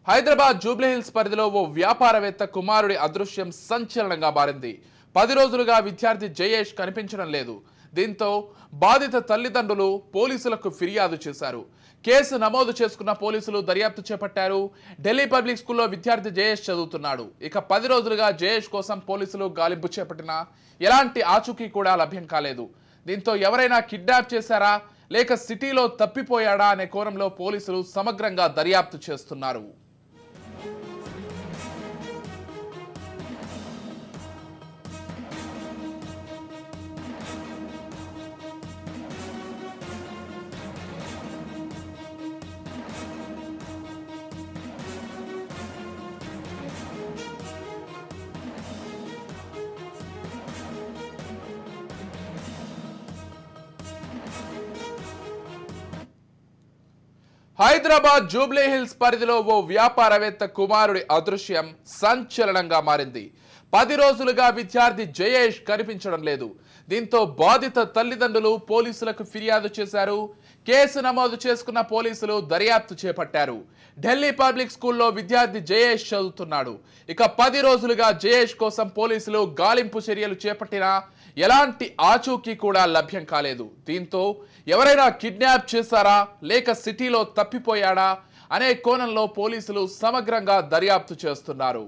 హైదరాబాద్ జూబ్లీహిల్స్ పరిధిలో ఓ వ్యాపారవేత్త కుమారుడి అదృశ్యం సంచలనంగా మారింది. 10 రోజులుగా విద్యార్థి జయేష్ కనిపించడం లేదు. దీంతో బాధిత తల్లిదండ్రులు పోలీసులకు ఫిర్యాదు చేశారు. కేసు నమోదు చేసుకున్న పోలీసులు దర్యాప్తు చేపట్టారు. ఢిల్లీ పబ్లిక్ స్కూల్లో విద్యార్థి జయేష్ చదువుతున్నాడు. ఇక 10 రోజులుగా జయేష్ కోసం పోలీసులు గాలింపు చేపట్టినా ఎలాంటి ఆచూకీ కూడా లభ్యం కాలేదు. దీంతో ఎవరైనా కిడ్నాప్ చేశారా లేక సిటీలో తప్పిపోయాడా అనే కోణంలో పోలీసులు సమగ్రంగా దర్యాప్తు చేస్తున్నారు. హైదరాబాద్ జూబ్లీహిల్స్ పరిధిలో ఓ వ్యాపారవేత్త కుమారుడి అదృశ్యం సంచలనంగా మారింది. 10 రోజులుగా విద్యార్థి జయేష్ కనిపించడం లేదు. దీంతో బాధిత తల్లిదండ్రులు పోలీసులకు ఫిర్యాదు చేశారు. కేసు నమోదు చేసుకున్న పోలీసులు దర్యాప్తు చేపట్టారు. ఢిల్లీ పబ్లిక్ స్కూల్లో విద్యార్థి జయేష్ చదువుతున్నాడు. ఇక 10 రోజులుగా జయేష్ కోసం పోలీసులు గాలింపు చర్యలు చేపట్టినా ఎలాంటి ఆచూకీ కూడా లభ్యం కాలేదు. దీంతో ఎవరైనా కిడ్నాప్ చేశారా లేక సిటీలో తప్పిపోయాడా అనే కోణంలో పోలీసులు సమగ్రంగా దర్యాప్తు చేస్తున్నారు.